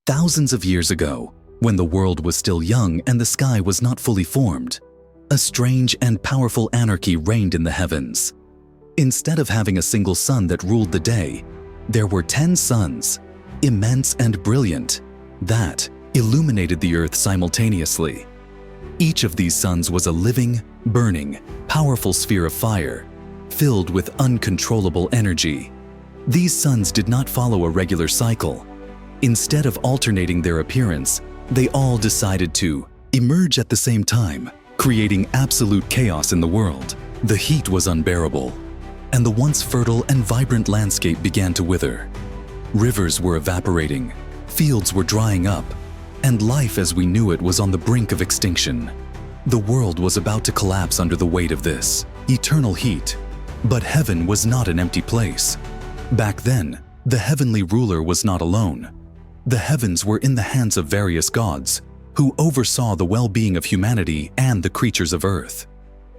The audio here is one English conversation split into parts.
Thousands of years ago, when the world was still young and the sky was not fully formed, a strange and powerful anarchy reigned in the heavens. Instead of having a single sun that ruled the day, there were 10 suns, immense and brilliant, that illuminated the earth simultaneously. Each of these suns was a living, burning, powerful sphere of fire, filled with uncontrollable energy. These suns did not follow a regular cycle. Instead of alternating their appearance, they all decided to emerge at the same time, creating absolute chaos in the world. The heat was unbearable, and the once fertile and vibrant landscape began to wither. Rivers were evaporating, fields were drying up, and life as we knew it was on the brink of extinction. The world was about to collapse under the weight of this eternal heat. But heaven was not an empty place. Back then, the heavenly ruler was not alone. The heavens were in the hands of various gods, who oversaw the well-being of humanity and the creatures of earth.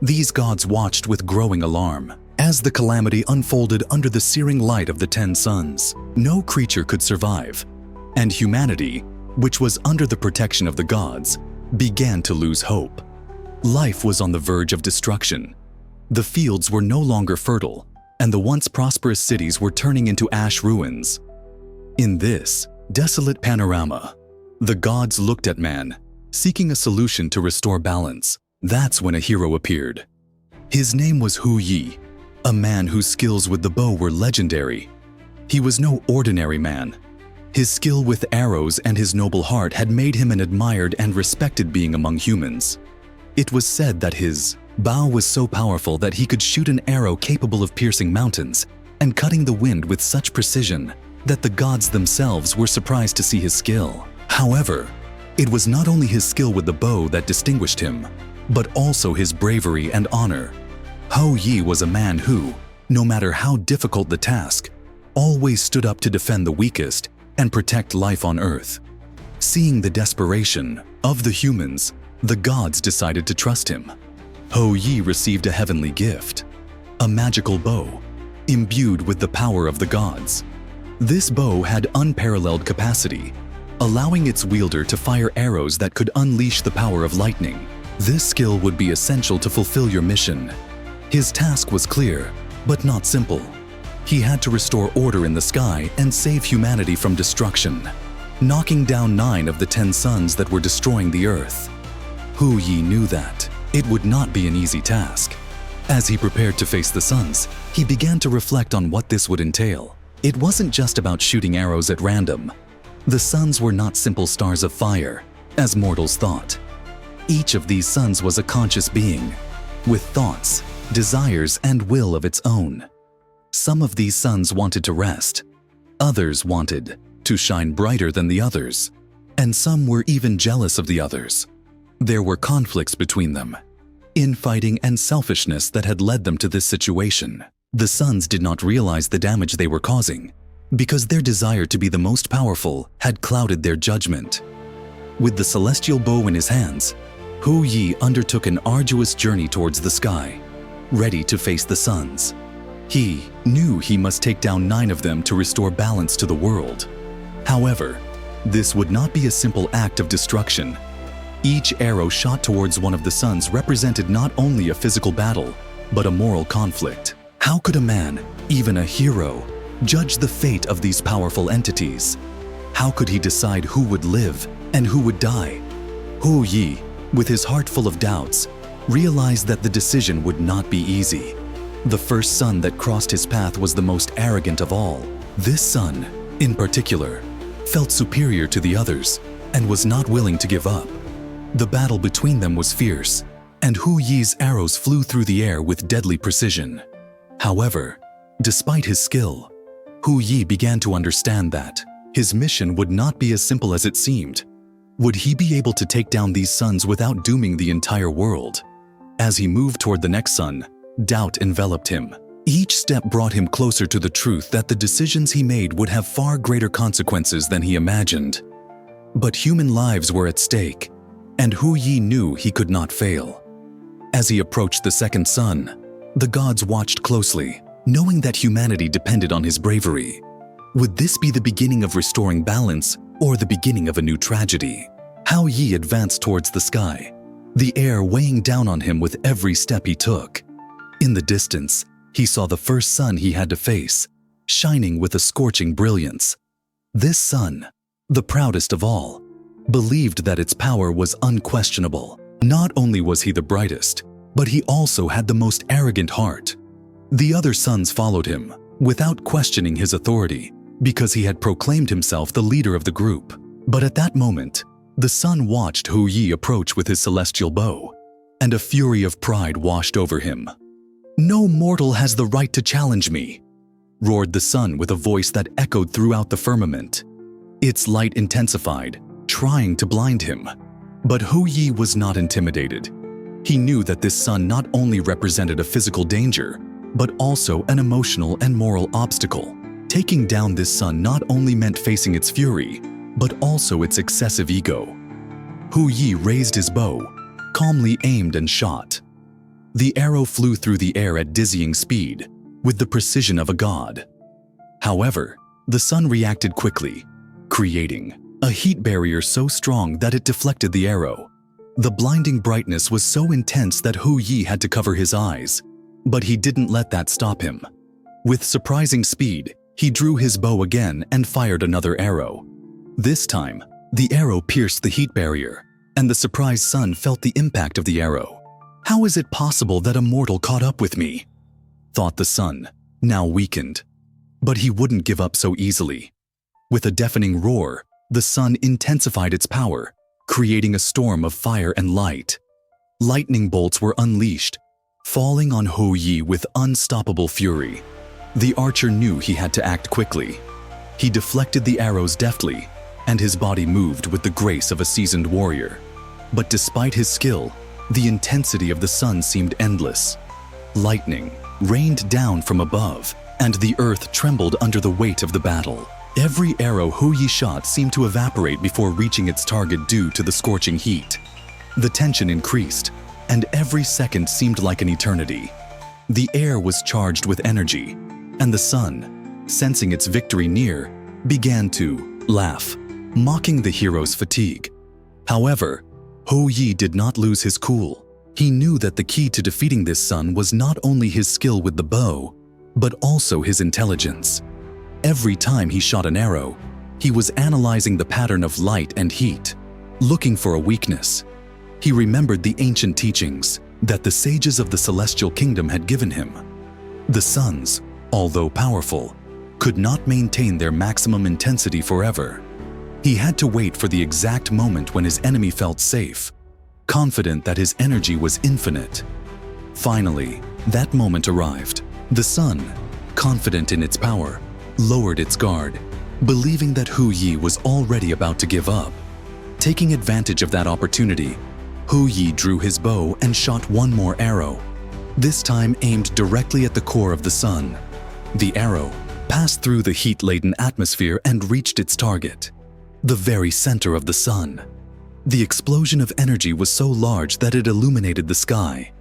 These gods watched with growing alarm. As the calamity unfolded under the searing light of the 10 suns, no creature could survive, and humanity, which was under the protection of the gods, began to lose hope. Life was on the verge of destruction. The fields were no longer fertile, and the once prosperous cities were turning into ash ruins. In this desolate panorama, the gods looked at man, seeking a solution to restore balance. That's when a hero appeared. His name was Hou Yi, a man whose skills with the bow were legendary. He was no ordinary man. His skill with arrows and his noble heart had made him an admired and respected being among humans. It was said that his bow was so powerful that he could shoot an arrow capable of piercing mountains and cutting the wind with such precision that the gods themselves were surprised to see his skill. However, it was not only his skill with the bow that distinguished him, but also his bravery and honor. Hou Yi was a man who, no matter how difficult the task, always stood up to defend the weakest and protect life on earth. Seeing the desperation of the humans, the gods decided to trust him. Hou Yi received a heavenly gift, a magical bow, imbued with the power of the gods. This bow had unparalleled capacity, allowing its wielder to fire arrows that could unleash the power of lightning. This skill would be essential to fulfill your mission. His task was clear, but not simple. He had to restore order in the sky and save humanity from destruction, knocking down 9 of the 10 suns that were destroying the earth. Hou Yi knew that it would not be an easy task. As he prepared to face the suns, he began to reflect on what this would entail. It wasn't just about shooting arrows at random. The suns were not simple stars of fire, as mortals thought. Each of these suns was a conscious being, with thoughts, desires, and will of its own. Some of these suns wanted to rest, others wanted to shine brighter than the others, and some were even jealous of the others. There were conflicts between them, infighting and selfishness that had led them to this situation. The suns did not realize the damage they were causing, because their desire to be the most powerful had clouded their judgment. With the celestial bow in his hands, Hou Yi undertook an arduous journey towards the sky, ready to face the suns. He knew he must take down 9 of them to restore balance to the world. However, this would not be a simple act of destruction. Each arrow shot towards one of the suns represented not only a physical battle, but a moral conflict. How could a man, even a hero, judge the fate of these powerful entities? How could he decide who would live and who would die? Hou Yi, with his heart full of doubts, realized that the decision would not be easy. The first sun that crossed his path was the most arrogant of all. This sun, in particular, felt superior to the others and was not willing to give up. The battle between them was fierce, and Hou Yi's arrows flew through the air with deadly precision. However, despite his skill, Hou Yi began to understand that his mission would not be as simple as it seemed. Would he be able to take down these suns without dooming the entire world? As he moved toward the next sun, doubt enveloped him. Each step brought him closer to the truth that the decisions he made would have far greater consequences than he imagined. But human lives were at stake, and Hou Yi knew he could not fail. As he approached the second sun, the gods watched closely, knowing that humanity depended on his bravery. Would this be the beginning of restoring balance, or the beginning of a new tragedy. Hou Yi advanced towards the sky, the air weighing down on him with every step he took. In the distance, he saw the first sun he had to face, shining with a scorching brilliance. This sun, the proudest of all, believed that its power was unquestionable. Not only was he the brightest, but he also had the most arrogant heart. The other suns followed him, without questioning his authority, because he had proclaimed himself the leader of the group. But at that moment, the sun watched Hou Yi approach with his celestial bow, and a fury of pride washed over him. "No mortal has the right to challenge me," roared the sun with a voice that echoed throughout the firmament. Its light intensified, trying to blind him. But Hou Yi was not intimidated. He knew that this sun not only represented a physical danger, but also an emotional and moral obstacle. Taking down this sun not only meant facing its fury, but also its excessive ego. Hou Yi raised his bow, calmly aimed and shot. The arrow flew through the air at dizzying speed, with the precision of a god. However, the sun reacted quickly, creating a heat barrier so strong that it deflected the arrow. The blinding brightness was so intense that Hou Yi had to cover his eyes, but he didn't let that stop him. With surprising speed, he drew his bow again and fired another arrow. This time, the arrow pierced the heat barrier, and the surprised sun felt the impact of the arrow. "How is it possible that a mortal caught up with me?" thought the sun, now weakened. But he wouldn't give up so easily. With a deafening roar, the sun intensified its power, creating a storm of fire and light. Lightning bolts were unleashed, falling on Hou Yi with unstoppable fury. The archer knew he had to act quickly. He deflected the arrows deftly, and his body moved with the grace of a seasoned warrior. But despite his skill, the intensity of the sun seemed endless. Lightning rained down from above, and the earth trembled under the weight of the battle. Every arrow Hou Yi shot seemed to evaporate before reaching its target due to the scorching heat. The tension increased, and every second seemed like an eternity. The air was charged with energy, and the sun, sensing its victory near, began to laugh, mocking the hero's fatigue. However, Hou Yi did not lose his cool. He knew that the key to defeating this sun was not only his skill with the bow, but also his intelligence. Every time he shot an arrow, he was analyzing the pattern of light and heat, looking for a weakness. He remembered the ancient teachings that the sages of the celestial kingdom had given him. The suns, although powerful, could not maintain their maximum intensity forever. He had to wait for the exact moment when his enemy felt safe, confident that his energy was infinite. Finally, that moment arrived. The sun, confident in its power, lowered its guard, believing that Hou Yi was already about to give up. Taking advantage of that opportunity, Hou Yi drew his bow and shot one more arrow, this time aimed directly at the core of the sun. The arrow passed through the heat-laden atmosphere and reached its target, the very center of the sun. The explosion of energy was so large that it illuminated the sky,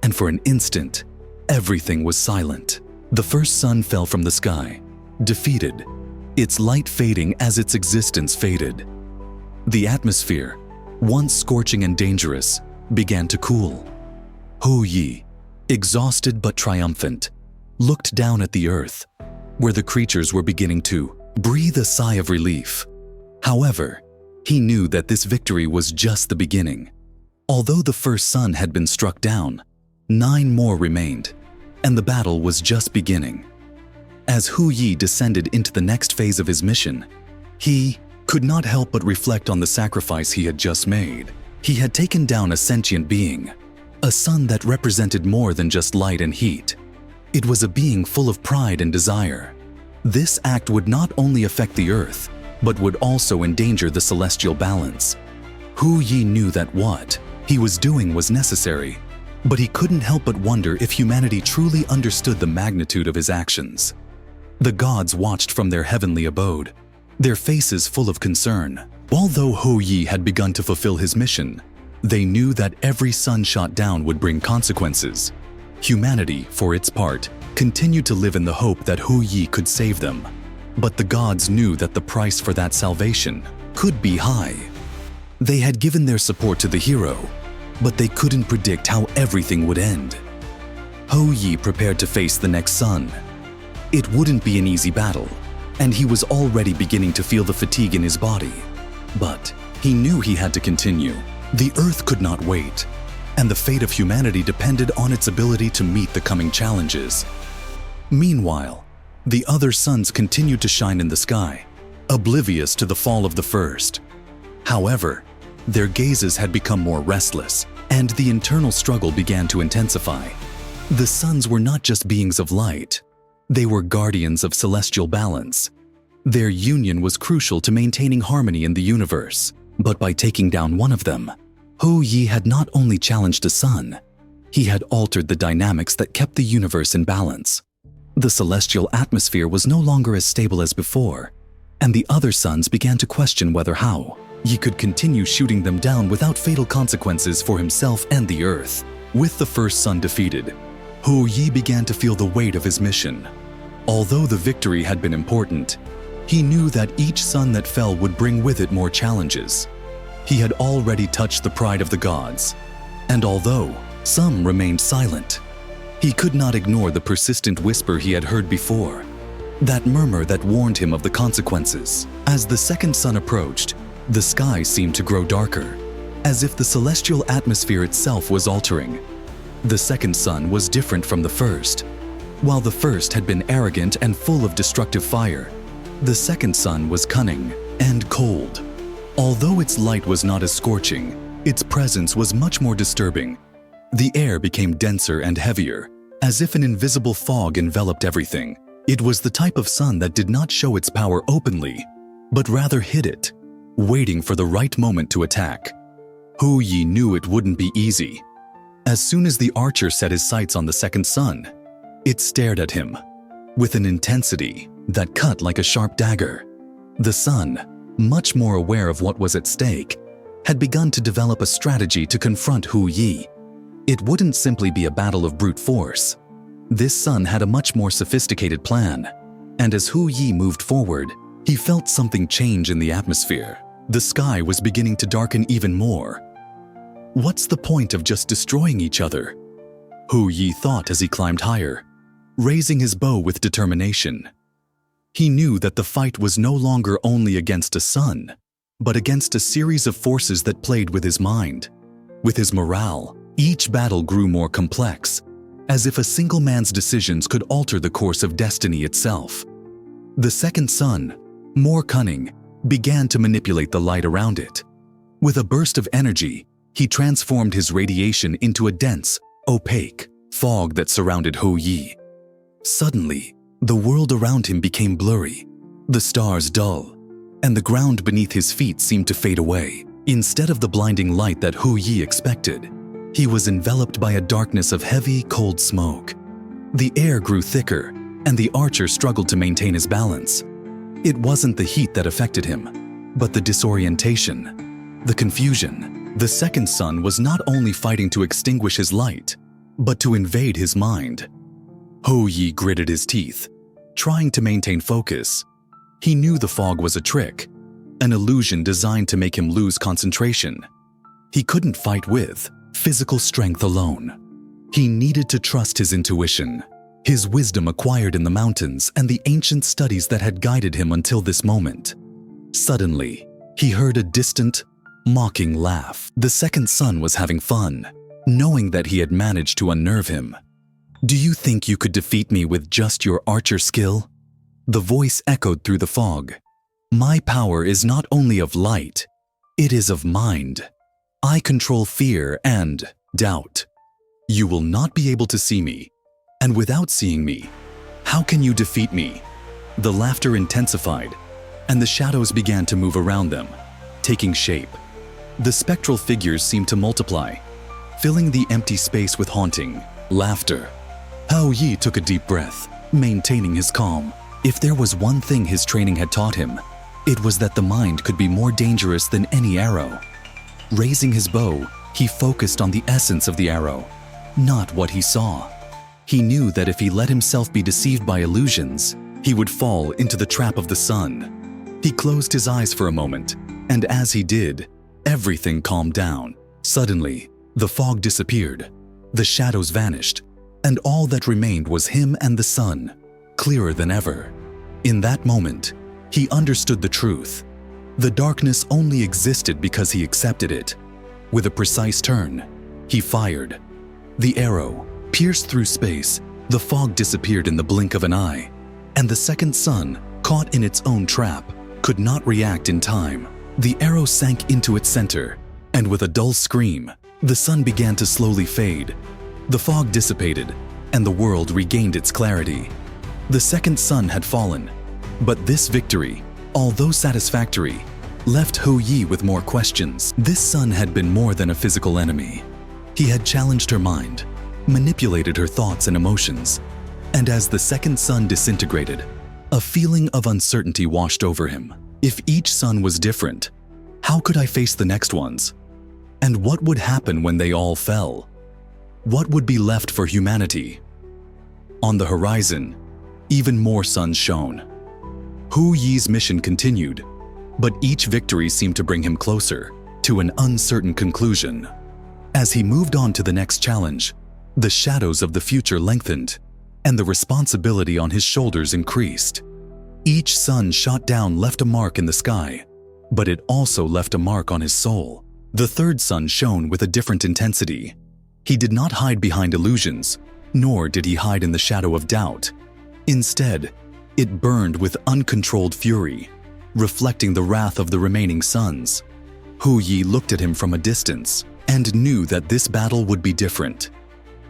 and for an instant, everything was silent. The first sun fell from the sky, defeated, its light fading as its existence faded. The atmosphere, once scorching and dangerous, began to cool. Hou Yi, exhausted but triumphant, looked down at the earth, where the creatures were beginning to breathe a sigh of relief. However, he knew that this victory was just the beginning. Although the first sun had been struck down, 9 more remained, and the battle was just beginning. As Hou Yi descended into the next phase of his mission, he could not help but reflect on the sacrifice he had just made. He had taken down a sentient being, a sun that represented more than just light and heat. It was a being full of pride and desire. This act would not only affect the earth, but would also endanger the celestial balance. Hou Yi knew that what he was doing was necessary, but he couldn't help but wonder if humanity truly understood the magnitude of his actions. The gods watched from their heavenly abode, their faces full of concern. Although Hou Yi had begun to fulfill his mission, they knew that every sun shot down would bring consequences. Humanity, for its part, continued to live in the hope that Hou Yi could save them. But the gods knew that the price for that salvation could be high. They had given their support to the hero, but they couldn't predict how everything would end. Hou Yi prepared to face the next sun. It wouldn't be an easy battle, and he was already beginning to feel the fatigue in his body. But he knew he had to continue. The Earth could not wait, and the fate of humanity depended on its ability to meet the coming challenges. Meanwhile, the other suns continued to shine in the sky, oblivious to the fall of the first. However, their gazes had become more restless, and the internal struggle began to intensify. The suns were not just beings of light. They were guardians of celestial balance. Their union was crucial to maintaining harmony in the universe. But by taking down one of them, Hou Yi had not only challenged a sun, he had altered the dynamics that kept the universe in balance. The celestial atmosphere was no longer as stable as before, and the other suns began to question whether Hou Yi could continue shooting them down without fatal consequences for himself and the Earth. With the first sun defeated, Hou Yi began to feel the weight of his mission. Although the victory had been important, he knew that each sun that fell would bring with it more challenges. He had already touched the pride of the gods, and although some remained silent, he could not ignore the persistent whisper he had heard before, that murmur that warned him of the consequences. As the second sun approached, the sky seemed to grow darker, as if the celestial atmosphere itself was altering. The second sun was different from the first. While the first had been arrogant and full of destructive fire, the second sun was cunning and cold. Although its light was not as scorching, its presence was much more disturbing. The air became denser and heavier, as if an invisible fog enveloped everything. It was the type of sun that did not show its power openly, but rather hid it, waiting for the right moment to attack. Hou Yi knew it wouldn't be easy. As soon as the archer set his sights on the second sun, it stared at him with an intensity that cut like a sharp dagger. The sun, much more aware of what was at stake, had begun to develop a strategy to confront Hou Yi. It wouldn't simply be a battle of brute force. This sun had a much more sophisticated plan, and as Hou Yi moved forward, he felt something change in the atmosphere. The sky was beginning to darken even more. What's the point of just destroying each other? Hou Yi thought as he climbed higher, raising his bow with determination. He knew that the fight was no longer only against a sun, but against a series of forces that played with his mind. With his morale, each battle grew more complex, as if a single man's decisions could alter the course of destiny itself. The second sun, more cunning, began to manipulate the light around it. With a burst of energy, he transformed his radiation into a dense, opaque fog that surrounded Hou Yi. Suddenly, the world around him became blurry, the stars dull, and the ground beneath his feet seemed to fade away. Instead of the blinding light that Hou Yi expected, he was enveloped by a darkness of heavy, cold smoke. The air grew thicker, and the archer struggled to maintain his balance. It wasn't the heat that affected him, but the disorientation, the confusion. The second sun was not only fighting to extinguish his light, but to invade his mind. Hou Yi gritted his teeth, trying to maintain focus. He knew the fog was a trick, an illusion designed to make him lose concentration. He couldn't fight with physical strength alone. He needed to trust his intuition, his wisdom acquired in the mountains and the ancient studies that had guided him until this moment. Suddenly, he heard a distant, mocking laugh. The second sun was having fun, knowing that he had managed to unnerve him. "Do you think you could defeat me with just your archer skill?" The voice echoed through the fog. "My power is not only of light, it is of mind. I control fear and doubt. You will not be able to see me, and without seeing me, how can you defeat me?" The laughter intensified, and the shadows began to move around them, taking shape. The spectral figures seemed to multiply, filling the empty space with haunting laughter. Hou Yi took a deep breath, maintaining his calm. If there was one thing his training had taught him, it was that the mind could be more dangerous than any arrow. Raising his bow, he focused on the essence of the arrow, not what he saw. He knew that if he let himself be deceived by illusions, he would fall into the trap of the sun. He closed his eyes for a moment, And as he did, everything calmed down. Suddenly, the fog disappeared, the shadows vanished, and all that remained was him and the sun, clearer than ever. In that moment, he understood the truth. The darkness only existed because he accepted it. With a precise turn, he fired. The arrow pierced through space, the fog disappeared in the blink of an eye, and the second sun, caught in its own trap, could not react in time. The arrow sank into its center, and with a dull scream, the sun began to slowly fade. The fog dissipated, and the world regained its clarity. The second sun had fallen, but this victory, although satisfactory, left Hou Yi with more questions. This sun had been more than a physical enemy. He had challenged her mind, manipulated her thoughts and emotions, and as the second sun disintegrated, a feeling of uncertainty washed over him. If each sun was different, how could I face the next ones? And what would happen when they all fell? What would be left for humanity? On the horizon, even more suns shone. Hou Yi's mission continued, but each victory seemed to bring him closer to an uncertain conclusion. As he moved on to the next challenge, the shadows of the future lengthened, and the responsibility on his shoulders increased. Each sun shot down left a mark in the sky, but it also left a mark on his soul. The third sun shone with a different intensity. He did not hide behind illusions, nor did he hide in the shadow of doubt. Instead, it burned with uncontrolled fury, reflecting the wrath of the remaining suns. Hou Yi looked at him from a distance and knew that this battle would be different.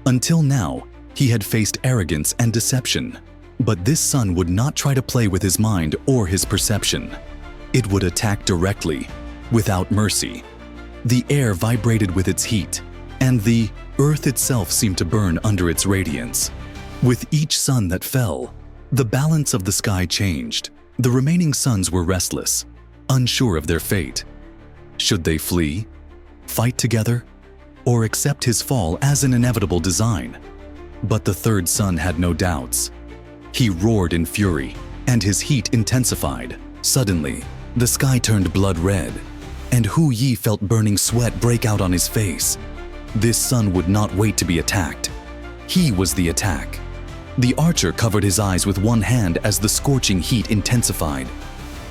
Until now, he had faced arrogance and deception, but this sun would not try to play with his mind or his perception. It would attack directly, without mercy. The air vibrated with its heat, and the earth itself seemed to burn under its radiance. With each sun that fell, the balance of the sky changed. The remaining suns were restless, unsure of their fate. Should they flee, fight together, or accept his fall as an inevitable design? But the third sun had no doubts. He roared in fury, and his heat intensified. Suddenly, the sky turned blood red, and Hou Yi felt burning sweat break out on his face. This sun would not wait to be attacked. He was the attack. The archer covered his eyes with one hand as the scorching heat intensified.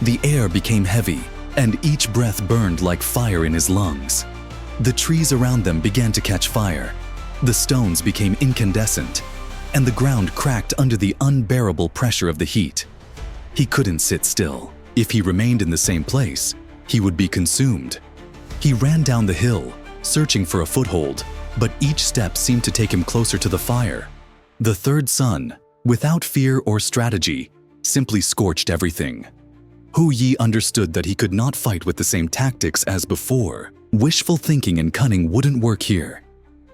The air became heavy, and each breath burned like fire in his lungs. The trees around them began to catch fire. The stones became incandescent, and the ground cracked under the unbearable pressure of the heat. He couldn't sit still. If he remained in the same place, he would be consumed. He ran down the hill, searching for a foothold, but each step seemed to take him closer to the fire. The third sun, without fear or strategy, simply scorched everything. Hou Yi understood that he could not fight with the same tactics as before. Wishful thinking and cunning wouldn't work here.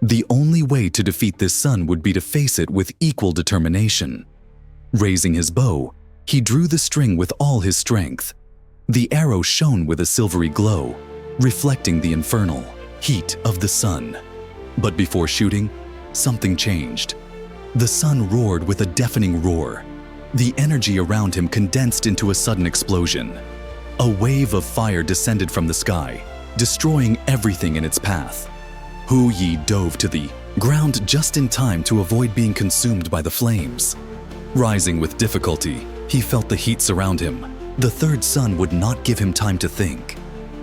The only way to defeat this sun would be to face it with equal determination. Raising his bow, he drew the string with all his strength. The arrow shone with a silvery glow, reflecting the infernal heat of the sun. But before shooting, something changed. The sun roared with a deafening roar. The energy around him condensed into a sudden explosion. A wave of fire descended from the sky, destroying everything in its path. Hou Yi dove to the ground just in time to avoid being consumed by the flames. Rising with difficulty, he felt the heat surround him. The third sun would not give him time to think.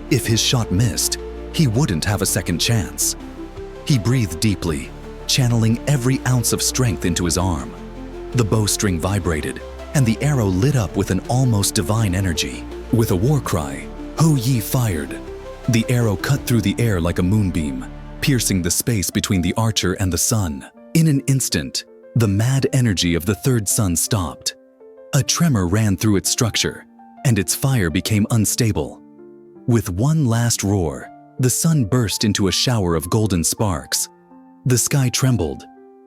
If his shot missed, he wouldn't have a second chance. He breathed deeply, channeling every ounce of strength into his arm. The bowstring vibrated, and the arrow lit up with an almost divine energy. With a war cry, Hou Yi fired. The arrow cut through the air like a moonbeam, piercing the space between the archer and the sun. In an instant, the mad energy of the third sun stopped. A tremor ran through its structure, and its fire became unstable. With one last roar, the sun burst into a shower of golden sparks. The sky trembled,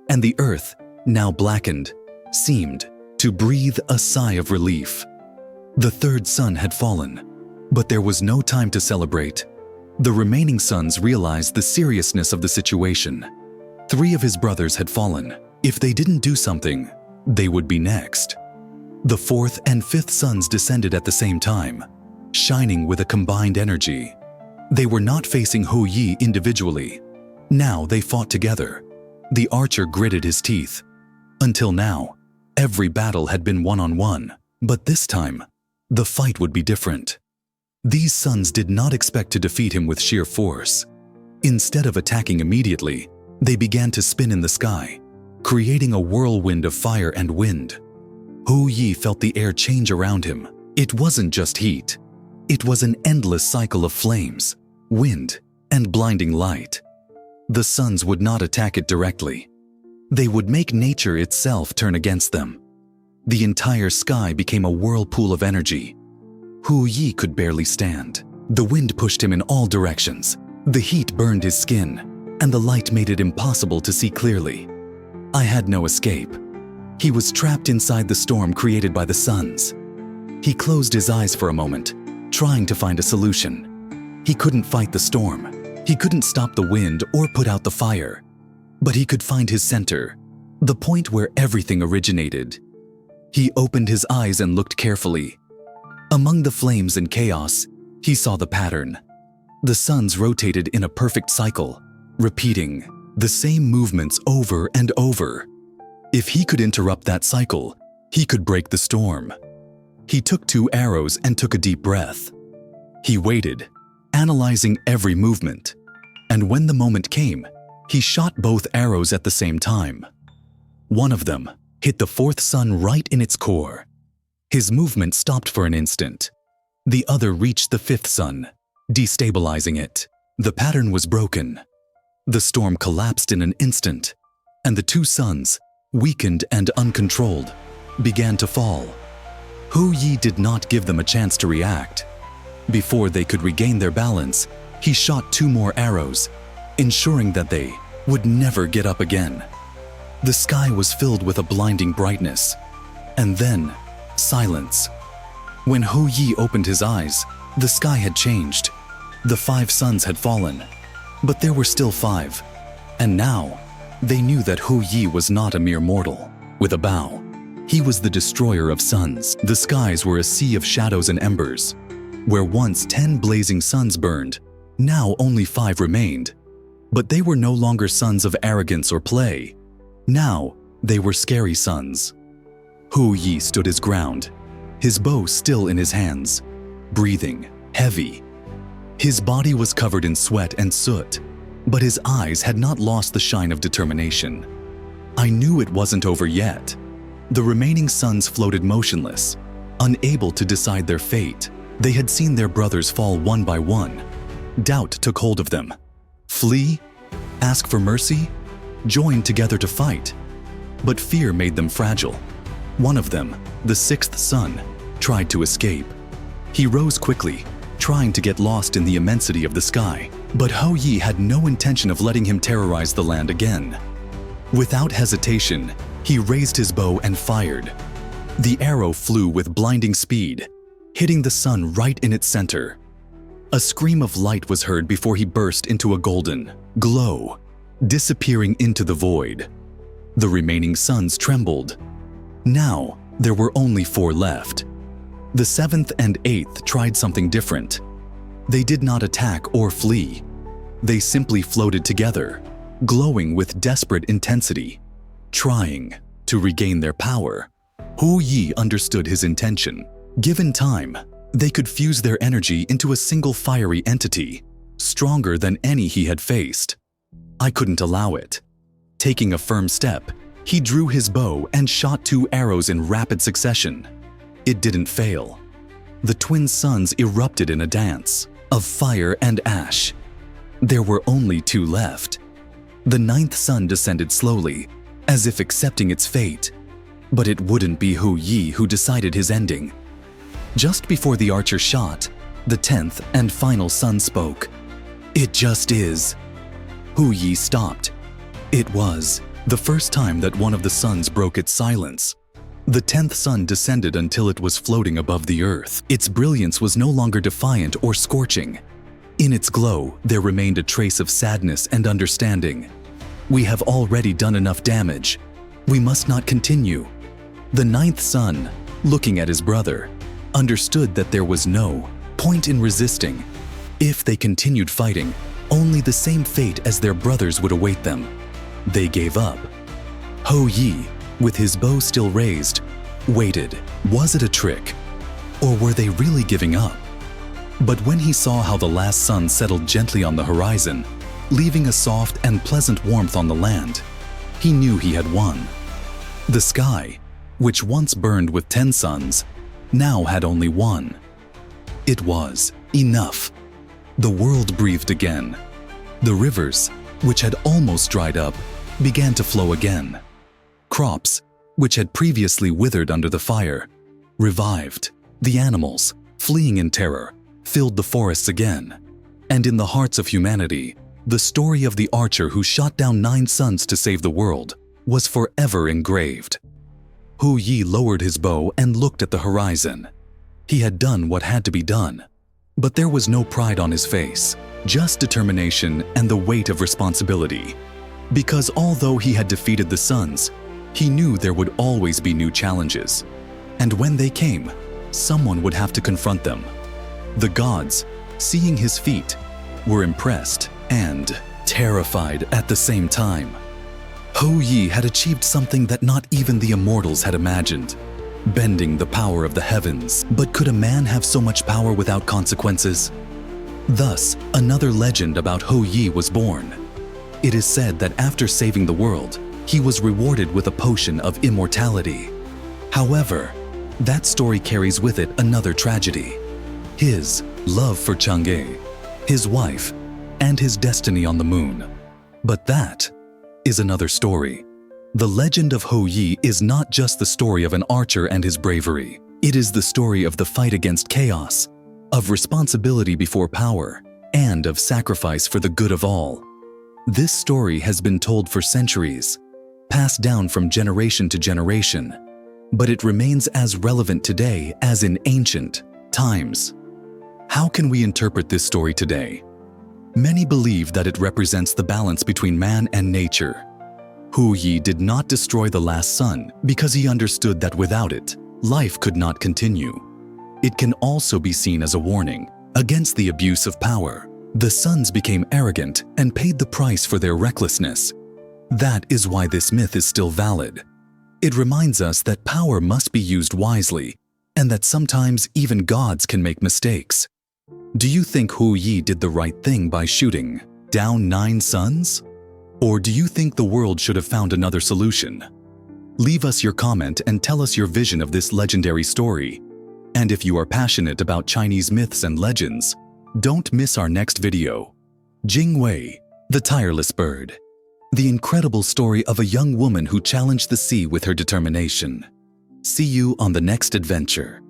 and the earth, now blackened, seemed to breathe a sigh of relief. The third sun had fallen, but there was no time to celebrate. The remaining suns realized the seriousness of the situation. 3 of his brothers had fallen. If they didn't do something, they would be next. The 4th and 5th suns descended at the same time, shining with a combined energy. They were not facing Hou Yi individually. Now they fought together. The archer gritted his teeth. Until now, every battle had been one-on-one, but this time, the fight would be different. These sons did not expect to defeat him with sheer force. Instead of attacking immediately, they began to spin in the sky, creating a whirlwind of fire and wind. Hou Yi felt the air change around him. It wasn't just heat. It was an endless cycle of flames, wind, and blinding light. The sons would not attack it directly. They would make nature itself turn against them. The entire sky became a whirlpool of energy. Hou Yi could barely stand. The wind pushed him in all directions. The heat burned his skin, and the light made it impossible to see clearly. I had no escape. He was trapped inside the storm created by the suns. He closed his eyes for a moment, trying to find a solution. He couldn't fight the storm. He couldn't stop the wind or put out the fire. But he could find his center, the point where everything originated. He opened his eyes and looked carefully. Among the flames and chaos, he saw the pattern. The suns rotated in a perfect cycle, repeating the same movements over and over. If he could interrupt that cycle, he could break the storm. He took 2 arrows and took a deep breath. He waited, analyzing every movement. And when the moment came, he shot both arrows at the same time. One of them hit the 4th sun right in its core. His movement stopped for an instant. The other reached the 5th sun, destabilizing it. The pattern was broken. The storm collapsed in an instant, and the 2 suns, weakened and uncontrolled, began to fall. Hou Yi did not give them a chance to react. Before they could regain their balance, he shot 2 more arrows, ensuring that they would never get up again. The sky was filled with a blinding brightness, and then silence. When Hou Yi opened his eyes, the sky had changed. The 5 suns had fallen, but there were still 5. And now, they knew that Hou Yi was not a mere mortal. With a bow, he was the destroyer of suns. The skies were a sea of shadows and embers. Where once 10 blazing suns burned, now only 5 remained. But they were no longer sons of arrogance or play. Now, they were scary sons. Hou Yi stood his ground, his bow still in his hands, breathing heavy. His body was covered in sweat and soot, but his eyes had not lost the shine of determination. I knew it wasn't over yet. The remaining sons floated motionless, unable to decide their fate. They had seen their brothers fall one by one. Doubt took hold of them. Flee? Ask for mercy? Join together to fight? But fear made them fragile. One of them, the 6th son, tried to escape. He rose quickly, trying to get lost in the immensity of the sky. But Hou Yi had no intention of letting him terrorize the land again. Without hesitation, he raised his bow and fired. The arrow flew with blinding speed, hitting the sun right in its center. A scream of light was heard before he burst into a golden glow, disappearing into the void. The remaining suns trembled. Now, there were only 4 left. The 7th and 8th tried something different. They did not attack or flee. They simply floated together, glowing with desperate intensity, trying to regain their power. Hou Yi understood his intention. Given time, they could fuse their energy into a single fiery entity, stronger than any he had faced. I couldn't allow it. Taking a firm step, he drew his bow and shot 2 arrows in rapid succession. It didn't fail. The twin suns erupted in a dance of fire and ash. There were only 2 left. The 9th sun descended slowly, as if accepting its fate. But it wouldn't be Hou Yi who decided his ending. Just before the archer shot, the 10th and final sun spoke. "It just is." Hou Yi stopped. It was the first time that one of the suns broke its silence. The 10th sun descended until it was floating above the earth. Its brilliance was no longer defiant or scorching. In its glow, there remained a trace of sadness and understanding. "We have already done enough damage. We must not continue." The 9th sun, looking at his brother, understood that there was no point in resisting. If they continued fighting, only the same fate as their brothers would await them. They gave up. Hou Yi, with his bow still raised, waited. Was it a trick? Or were they really giving up? But when he saw how the last sun settled gently on the horizon, leaving a soft and pleasant warmth on the land, he knew he had won. The sky, which once burned with 10 suns, now had only one. It was enough. The world breathed again. The rivers, which had almost dried up, began to flow again. Crops, which had previously withered under the fire, revived. The animals, fleeing in terror, filled the forests again. And in the hearts of humanity, the story of the archer who shot down 9 suns to save the world was forever engraved. Hou Yi lowered his bow and looked at the horizon. He had done what had to be done. But there was no pride on his face, just determination and the weight of responsibility. Because although he had defeated the suns, he knew there would always be new challenges. And when they came, someone would have to confront them. The gods, seeing his feat, were impressed and terrified at the same time. Hou Yi had achieved something that not even the immortals had imagined, bending the power of the heavens. But could a man have so much power without consequences? Thus, another legend about Hou Yi was born. It is said that after saving the world, he was rewarded with a potion of immortality. However, that story carries with it another tragedy: his love for Chang'e, his wife, and his destiny on the moon. But that is another story. The legend of Hou Yi is not just the story of an archer and his bravery. It is the story of the fight against chaos, of responsibility before power, and of sacrifice for the good of all. This story has been told for centuries, passed down from generation to generation, but it remains as relevant today as in ancient times. How can we interpret this story today? Many believe that it represents the balance between man and nature. Hou Yi did not destroy the last sun because he understood that without it, life could not continue. It can also be seen as a warning against the abuse of power. The suns became arrogant and paid the price for their recklessness. That is why this myth is still valid. It reminds us that power must be used wisely and that sometimes even gods can make mistakes. Do you think Hou Yi did the right thing by shooting down 9 suns? Or do you think the world should have found another solution? Leave us your comment and tell us your vision of this legendary story. And if you are passionate about Chinese myths and legends, don't miss our next video. Jing Wei, the tireless bird. The incredible story of a young woman who challenged the sea with her determination. See you on the next adventure.